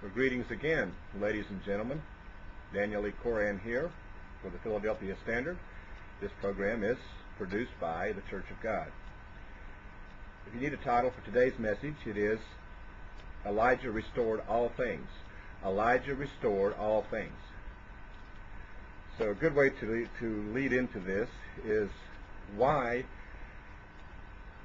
Well, greetings again, ladies and gentlemen. Daniel E. Cohran here for the Philadelphia Standard. This program is produced by the Church of God. If you need a title for today's message, it is Elijah Restored All Things. Elijah Restored All Things. So a good way to lead into this is why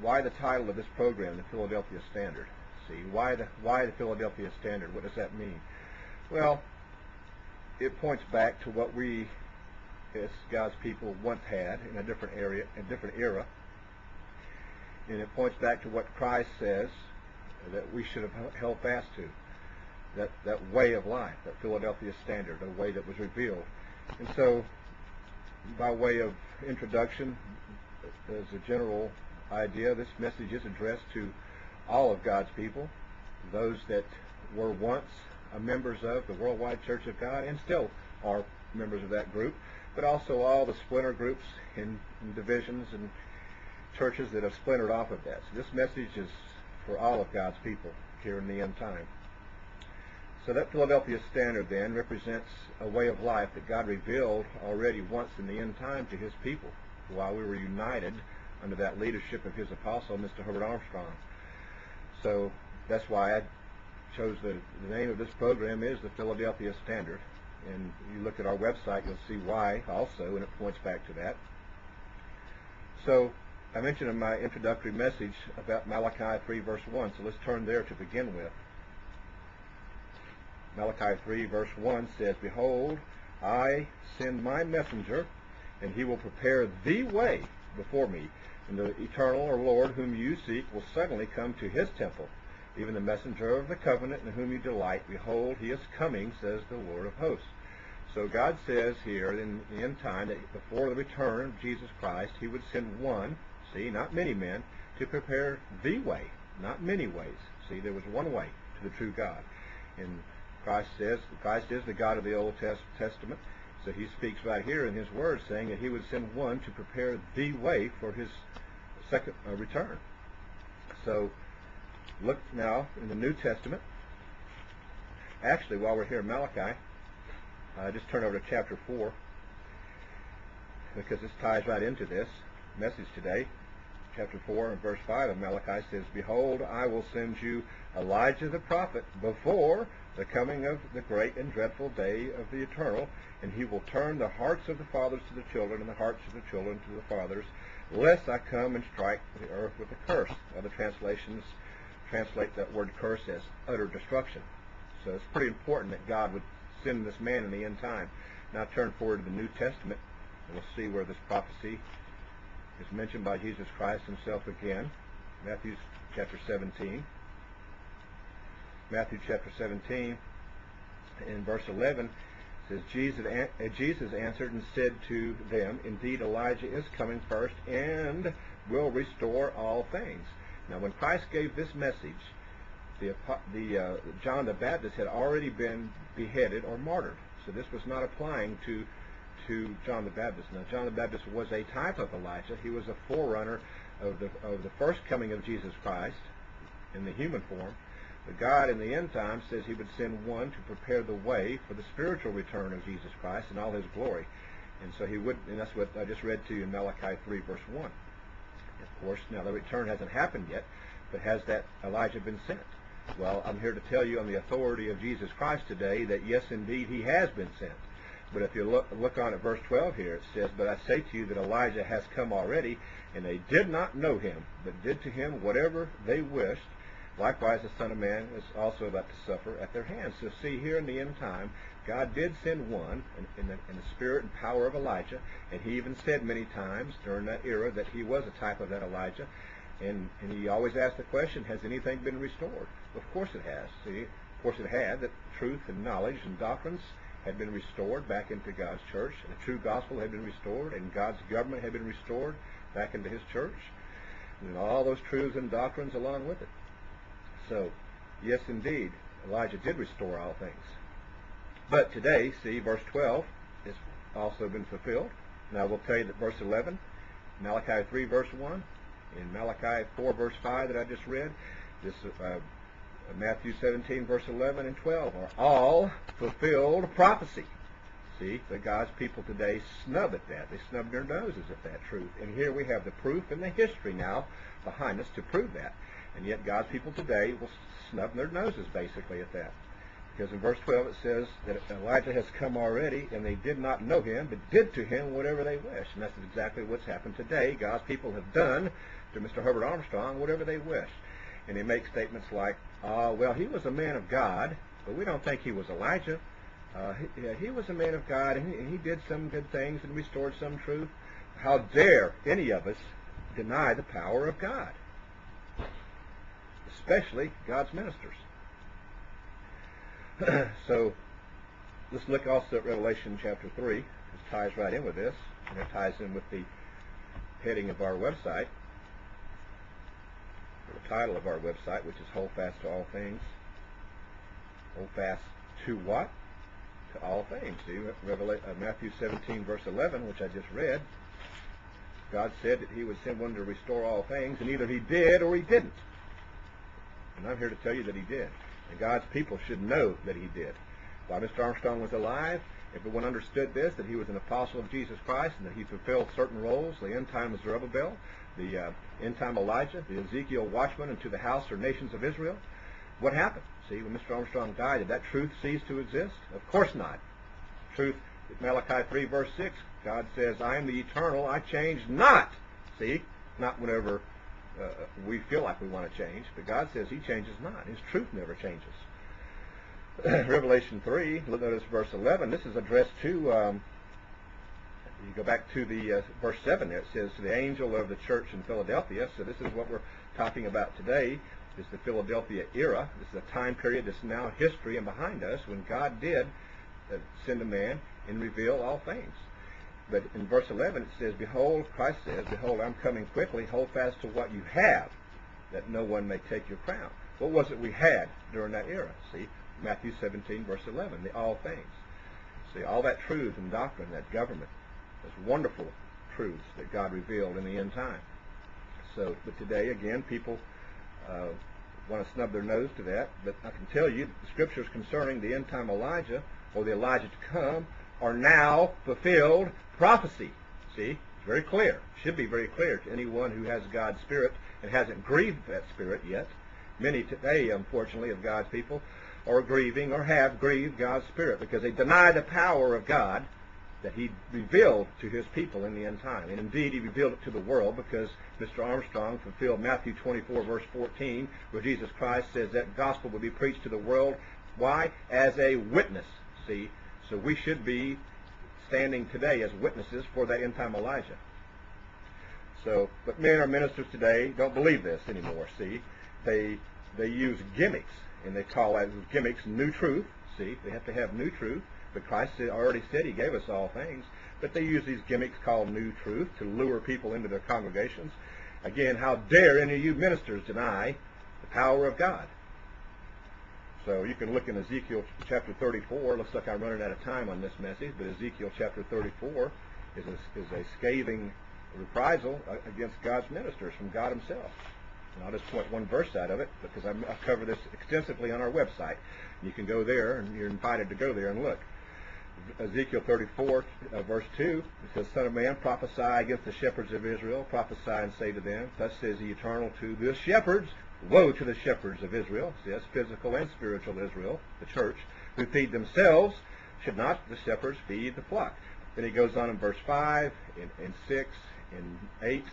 the title of this program, the Philadelphia Standard. See, why the Philadelphia Standard? What does that mean? Well, it points back to what we as God's people once had in a different era, and it points back to what Christ says that we should have held fast to, that way of life, that Philadelphia Standard, a way that was revealed. And so, by way of introduction, as a general idea, this message is addressed to all of God's people, those that were once members of the Worldwide Church of God and still are members of that group, but also all the splinter groups and divisions and churches that have splintered off of that. So this message is for all of God's people here in the end time. So that Philadelphia Standard then represents a way of life that God revealed already once in the end time to His people while we were united under that leadership of His apostle, Mr. Herbert Armstrong. So that's why I chose the name of this program is the Philadelphia Standard. And you look at our website, you'll see why also, and it points back to that. So I mentioned in my introductory message about Malachi 3 verse 1, so let's turn there to begin with. Malachi 3 verse 1 says, "Behold, I send my messenger, and he will prepare the way before me. And the eternal or Lord whom you seek will suddenly come to his temple, even the messenger of the covenant in whom you delight. Behold, he is coming, says the Lord of hosts." So God says here in the end time that before the return of Jesus Christ, he would send one, see, not many men, to prepare the way, not many ways. See, there was one way to the true God. And Christ is the God of the Old Testament. So he speaks right here in his word saying that he would send one to prepare the way for his second return. So look now in the New Testament. Actually, while we're here in Malachi, just turn over to chapter 4, because this ties right into this message today. Chapter 4 and verse 5 of Malachi says, "Behold, I will send you Elijah the prophet before the coming of the great and dreadful day of the eternal, and he will turn the hearts of the fathers to the children and the hearts of the children to the fathers, lest I come and strike the earth with a curse." Other translations translate that word curse as utter destruction. So it's pretty important that God would send this man in the end time. Now turn forward to the New Testament, and we'll see where this prophecy is mentioned by Jesus Christ himself again. Matthew chapter 17. Matthew chapter 17, in verse 11, says, Jesus answered and said to them, "Indeed, Elijah is coming first and will restore all things." Now, when Christ gave this message, John the Baptist had already been beheaded or martyred. So this was not applying to John the Baptist. Now, John the Baptist was a type of Elijah. He was a forerunner of the first coming of Jesus Christ in the human form. But God in the end time says he would send one to prepare the way for the spiritual return of Jesus Christ in all his glory. And so he would, and that's what I just read to you in Malachi 3 verse 1. Of course, now the return hasn't happened yet, but has that Elijah been sent? Well, I'm here to tell you on the authority of Jesus Christ today that yes, indeed, he has been sent. But if you look on at verse 12 here, it says, "But I say to you that Elijah has come already, and they did not know him, but did to him whatever they wished. Likewise, the Son of Man is also about to suffer at their hands." So see, here in the end time, God did send one in the spirit and power of Elijah, and he even said many times during that era that he was a type of that Elijah. And he always asked the question, has anything been restored? Of course it has. See, of course it had, that truth and knowledge and doctrines had been restored back into God's church, and the true gospel had been restored, and God's government had been restored back into his church, and all those truths and doctrines along with it. So, yes, indeed, Elijah did restore all things. But today, see, verse 12 has also been fulfilled. Now, we'll tell you that verse 11, Malachi 3, verse 1, in Malachi 4, verse 5 that I just read, this Matthew 17, verse 11 and 12 are all fulfilled prophecy. See, but God's people today snub at that. They snub their noses at that truth. And here we have the proof and the history now behind us to prove that. And yet God's people today will snub their noses basically at that. Because in verse 12 it says that Elijah has come already, and they did not know him, but did to him whatever they wished. And that's exactly what's happened today. God's people have done to Mr. Herbert Armstrong whatever they wish. And they make statements like, well, he was a man of God, but we don't think he was Elijah. He was a man of God, and he did some good things and restored some truth. How dare any of us deny the power of God, especially God's ministers? So let's look also at Revelation chapter 3. This ties right in with this, and it ties in with the heading of our website, or the title of our website, which is Hold Fast to All Things. Hold fast to what? To all things. See, Matthew 17, verse 11, which I just read, God said that he would send one to restore all things, and either he did or he didn't. And I'm here to tell you that he did. And God's people should know that he did. While Mr. Armstrong was alive, everyone understood this, that he was an apostle of Jesus Christ, and that he fulfilled certain roles, the end-time Zerubbabel, the end-time Elijah, the Ezekiel watchman into the house or nations of Israel. What happened? See, when Mr. Armstrong died, did that truth cease to exist? Of course not. Truth, Malachi 3, verse 6, God says, I am the eternal, I change not. See, not whenever we feel like we want to change, but God says he changes not. His truth never changes. Revelation 3, notice verse 11, this is addressed to, you go back to the verse 7 there, it says, to the angel of the church in Philadelphia. So this is what we're talking about today, is the Philadelphia era. This is a time period that's now history and behind us when God did send a man and reveal all things. But in verse 11 it says, behold, Christ says, behold, I'm coming quickly, hold fast to what you have, that no one may take your crown. What was it we had during that era? See, Matthew 17, verse 11, the all things. See, all that truth and doctrine, that government, those wonderful truths that God revealed in the end time. So, but today, again, people want to snub their nose to that, but I can tell you the scriptures concerning the end time Elijah, or the Elijah to come, are now fulfilled prophecy. See, it's very clear. It should be very clear to anyone who has God's Spirit and hasn't grieved that Spirit yet. Many today, unfortunately, of God's people are grieving or have grieved God's Spirit because they deny the power of God that he revealed to his people in the end time. And indeed, he revealed it to the world because Mr. Armstrong fulfilled Matthew 24, verse 14, where Jesus Christ says that gospel will be preached to the world. Why? As a witness. See, so we should be standing today as witnesses for that end time Elijah. So, but men or ministers today don't believe this anymore. See, they use gimmicks, and they call that gimmicks new truth. See, they have to have new truth. But Christ already said he gave us all things. But they use these gimmicks called new truth to lure people into their congregations. Again, how dare any of you ministers deny the power of God? So you can look in Ezekiel chapter 34. Looks like I'm running out of time on this message, but Ezekiel chapter 34 is a scathing reprisal against God's ministers from God himself. And I'll just point one verse out of it because I cover this extensively on our website. You can go there, and you're invited to go there and look. Ezekiel 34, verse 2, it says, Son of man, prophesy against the shepherds of Israel. Prophesy and say to them, thus says the Eternal to the shepherds, woe to the shepherds of Israel. See, that's physical and spiritual Israel, the church, who feed themselves. Should not the shepherds feed the flock? Then he goes on in verse 5, and 6, and 8,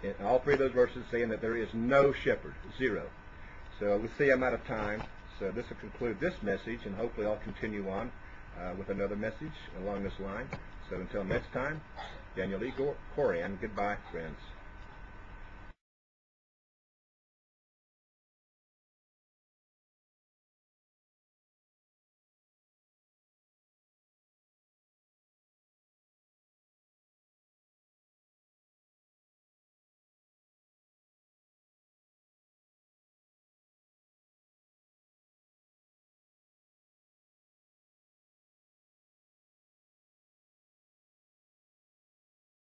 and all three of those verses saying that there is no shepherd, zero. So we see I'm out of time. So this will conclude this message, and hopefully I'll continue on with another message along this line. So until next time, Daniel E. Cohran, goodbye, friends.